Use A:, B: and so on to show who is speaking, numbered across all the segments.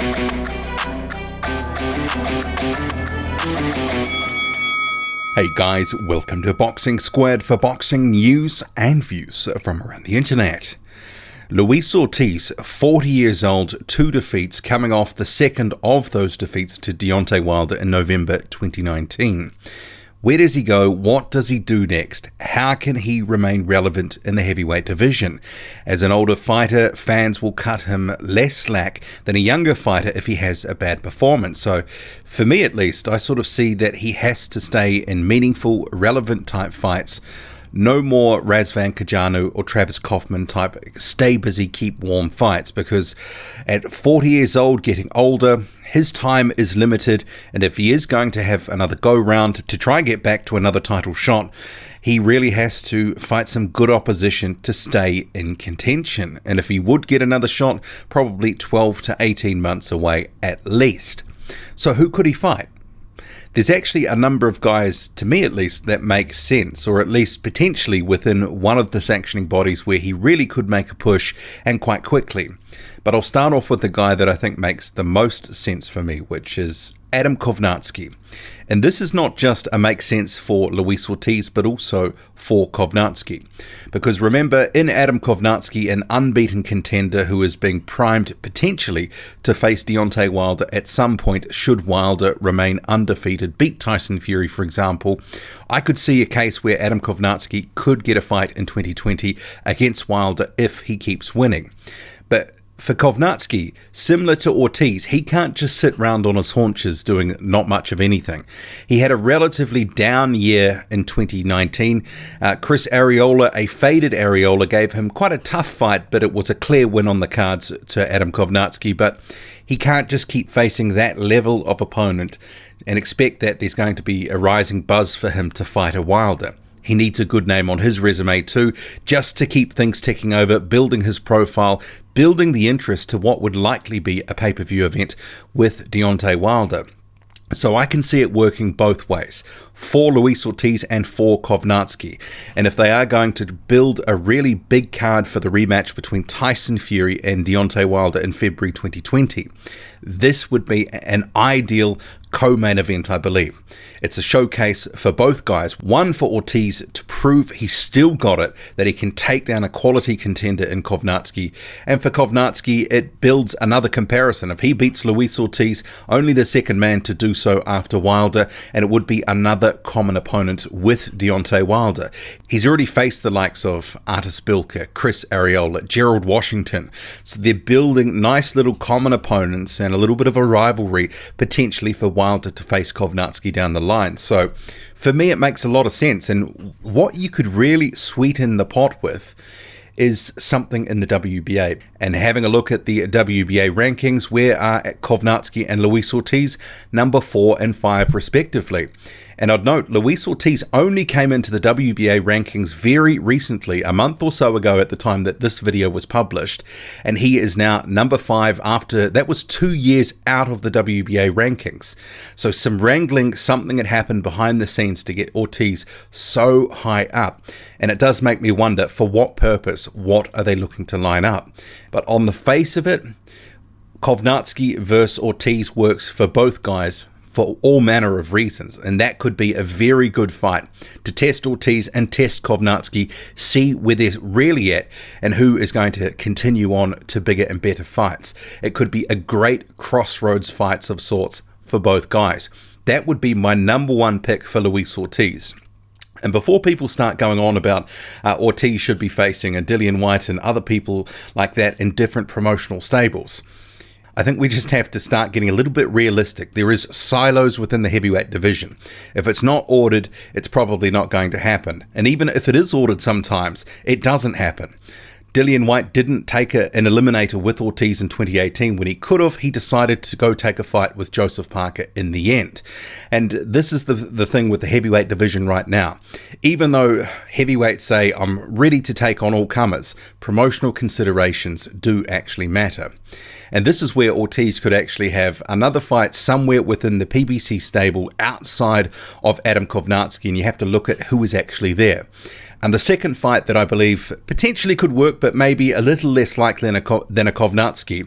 A: Hey guys, welcome to Boxing Squared for boxing news and views from around the internet. Luis Ortiz, 40 years old, 2 defeats, coming off the second of those defeats to Deontay Wilder in November 2019. Where does he go? What does he do next? How can he remain relevant in the heavyweight division? As an older fighter, fans will cut him less slack than a younger fighter if he has a bad performance. So, for me at least, I sort of see that he has to stay in meaningful, relevant type fights. No more Razvan Kajanu or Travis Kaufman type stay busy, keep warm fights, because at 40 years old, getting older, his time is limited, and if he is going to have another go round to try and get back to another title shot, he really has to fight some good opposition to stay in contention. And if he would get another shot, probably 12 to 18 months away at least. So who could he fight? There's actually a number of guys, to me at least, that make sense, or at least potentially within one of the sanctioning bodies where he really could make a push, and quite quickly. But I'll start off with the guy that I think makes the most sense for me, which is Adam Kownacki. And this is not just a make sense for Luis Ortiz, but also for Kownacki. Because remember, in Adam Kownacki, an unbeaten contender who is being primed potentially to face Deontay Wilder at some point should Wilder remain undefeated, beat Tyson Fury, for example. I could see a case where Adam Kownacki could get a fight in 2020 against Wilder if he keeps winning. But for Kownacki, similar to Ortiz, he can't just sit round on his haunches doing not much of anything. He had a relatively down year in 2019. Chris Arreola, a faded Arreola, gave him quite a tough fight, but it was a clear win on the cards to Adam Kownacki. But he can't just keep facing that level of opponent and expect that there's going to be a rising buzz for him to fight a Wilder. He needs a good name on his resume too, just to keep things ticking over, building his profile, building the interest to what would likely be a pay-per-view event with Deontay Wilder. So I can see it working both ways, for Luis Ortiz and for Kownacki. And if they are going to build a really big card for the rematch between Tyson Fury and Deontay Wilder in February 2020, this would be an ideal co-main event, I believe. It's a showcase for both guys, one for Ortiz to prove he's still got it, that he can take down a quality contender in Kownacki, and for Kownacki it builds another comparison. If he beats Luis Ortiz, only the second man to do so after Wilder, and it would be another common opponent with Deontay Wilder. He's already faced the likes of Artis Bilka, Chris Arreola, Gerald Washington, so they're building nice little common opponents and a little bit of a rivalry potentially for Wilder to face Kownacki down the line. So for me it makes a lot of sense, and what you could really sweeten the pot with is something in the WBA. And having a look at the WBA rankings, where are Kownacki and Luis Ortiz? Number 4 and 5 respectively. And I'd note, Luis Ortiz only came into the WBA rankings very recently, a month or so ago at the time that this video was published, and he is now number 5 after, that was 2 years out of the WBA rankings. So some wrangling, something had happened behind the scenes to get Ortiz so high up. And it does make me wonder, for what purpose? What are they looking to line up? But on the face of it, Kownacki versus Ortiz works for both guys for all manner of reasons, and that could be a very good fight to test Ortiz and test Kownacki, see where they're really at and who is going to continue on to bigger and better fights. It could be a great crossroads fights of sorts for both guys. That would be my number 1 pick for Luis Ortiz. And before people start going on about Ortiz should be facing a Dillian Whyte and other people like that in different promotional stables, I think we just have to start getting a little bit realistic. There is silos within the heavyweight division. If it's not ordered, it's probably not going to happen. And even if it is ordered sometimes, it doesn't happen. Dillian Whyte didn't take an eliminator with Ortiz in 2018 when he could have. He decided to go take a fight with Joseph Parker in the end. And this is the thing with the heavyweight division right now. Even though heavyweights say, I'm ready to take on all comers, promotional considerations do actually matter. And this is where Ortiz could actually have another fight somewhere within the PBC stable outside of Adam Kownacki, and you have to look at who is actually there. And the second fight that I believe potentially could work, but maybe a little less likely than a Kownacki,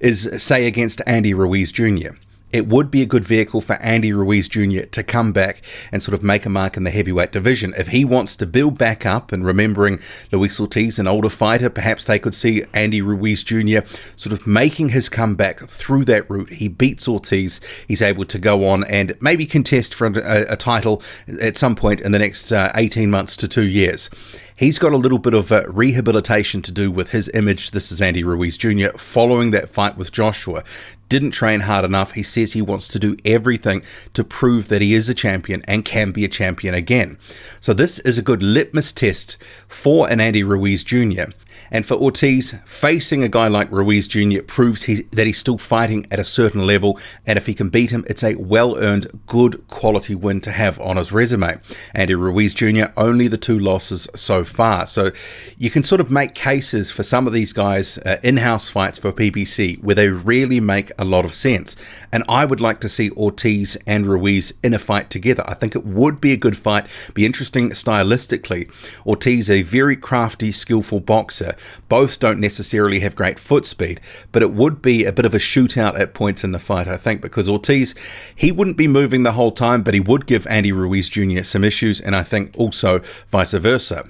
A: is, say, against Andy Ruiz Jr. It would be a good vehicle for Andy Ruiz Jr. to come back and sort of make a mark in the heavyweight division. If he wants to build back up, and remembering Luis Ortiz, an older fighter, perhaps they could see Andy Ruiz Jr. sort of making his comeback through that route. He beats Ortiz, he's able to go on and maybe contest for a title at some point in the next 18 months to 2 years. He's got a little bit of rehabilitation to do with his image. This is Andy Ruiz Jr. following that fight with Joshua. Didn't train hard enough. He says he wants to do everything to prove that he is a champion and can be a champion again. So this is a good litmus test for an Andy Ruiz Jr. And for Ortiz, facing a guy like Ruiz Jr. proves that he's still fighting at a certain level, and if he can beat him, it's a well-earned, good quality win to have on his resume. Andy Ruiz Jr., only the 2 losses so far. So you can sort of make cases for some of these guys, in-house fights for PBC, where they really make a lot of sense. And I would like to see Ortiz and Ruiz in a fight together. I think it would be a good fight, be interesting stylistically. Ortiz, a very crafty, skillful boxer. Both don't necessarily have great foot speed, but it would be a bit of a shootout at points in the fight, I think, because Ortiz, he wouldn't be moving the whole time, but he would give Andy Ruiz Jr. some issues, and I think also vice versa.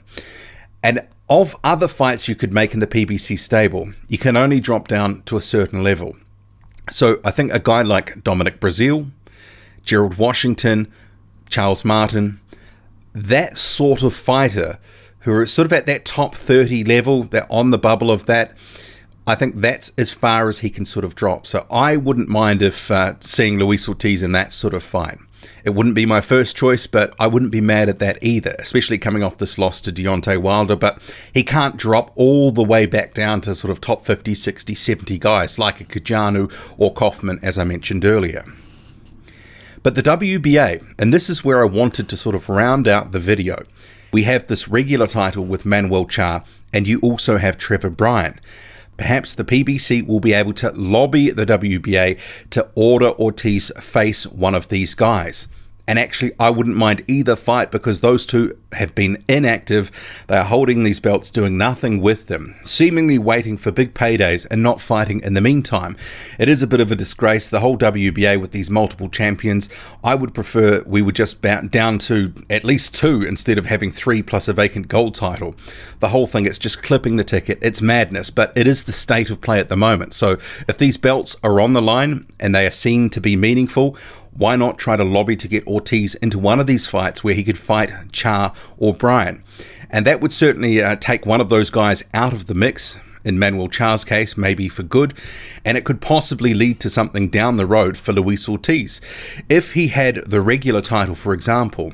A: And of other fights you could make in the PBC stable, you can only drop down to a certain level. So I think a guy like Dominic Breazeale, Gerald Washington, Charles Martin, that sort of fighter who are sort of at that top 30 level, they're on the bubble of that, I think that's as far as he can sort of drop. So I wouldn't mind if seeing Luis Ortiz in that sort of fight. It wouldn't be my first choice, but I wouldn't be mad at that either, especially coming off this loss to Deontay Wilder. But he can't drop all the way back down to sort of top 50, 60, 70 guys like a Kajanu or Kaufman, as I mentioned earlier. But the WBA, and this is where I wanted to sort of round out the video. We have this regular title with Manuel Charr, and you also have Trevor Bryan. Perhaps the PBC will be able to lobby the WBA to order Ortiz face one of these guys. And actually, I wouldn't mind either fight because those two have been inactive. They are holding these belts, doing nothing with them, seemingly waiting for big paydays and not fighting in the meantime. It is a bit of a disgrace, the whole WBA with these multiple champions. I would prefer we would just bounce down to at least 2 instead of having 3 plus a vacant gold title. The whole thing, it's just clipping the ticket. It's madness, but it is the state of play at the moment. So if these belts are on the line and they are seen to be meaningful, why not try to lobby to get Ortiz into one of these fights where he could fight Charr or Bryan? And that would certainly take one of those guys out of the mix, in Manuel Charr's case, maybe for good, and it could possibly lead to something down the road for Luis Ortiz. If he had the regular title, for example,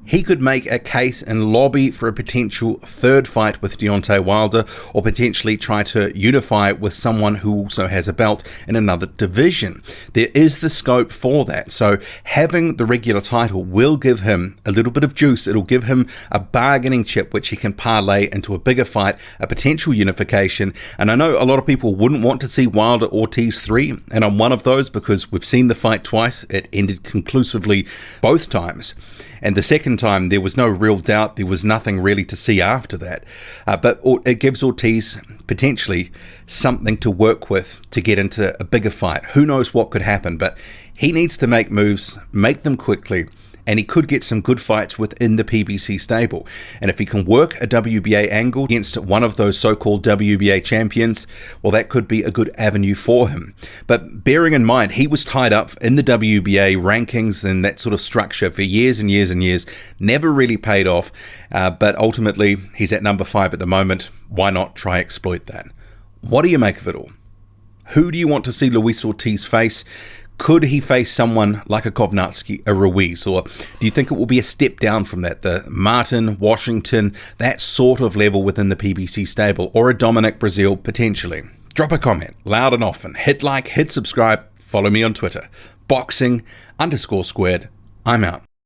A: he could make a case and lobby for a potential third fight with Deontay Wilder, or potentially try to unify with someone who also has a belt in another division. There is the scope for that. So having the regular title will give him a little bit of juice. It'll give him a bargaining chip which he can parlay into a bigger fight, a potential unification. And I know a lot of people wouldn't want to see Wilder Ortiz 3, and I'm one of those because we've seen the fight twice. It ended conclusively both times. And the second time, there was no real doubt. There was nothing really to see after that. But it gives Ortiz potentially something to work with to get into a bigger fight. Who knows what could happen, but he needs to make moves, make them quickly, and he could get some good fights within the PBC stable. And if he can work a WBA angle against one of those so-called WBA champions, well, that could be a good avenue for him. But bearing in mind, he was tied up in the WBA rankings and that sort of structure for years and years and years, never really paid off. But ultimately, he's at number 5 at the moment. Why not try exploit that? What do you make of it all? Who do you want to see Luis Ortiz face? Could he face someone like a Kownacki, a Ruiz, or do you think it will be a step down from that, the Martin, Washington, that sort of level within the PBC stable, or a Dominic Breazeale potentially? Drop a comment, loud and often, hit like, hit subscribe, follow me on Twitter, boxing_squared. I'm out.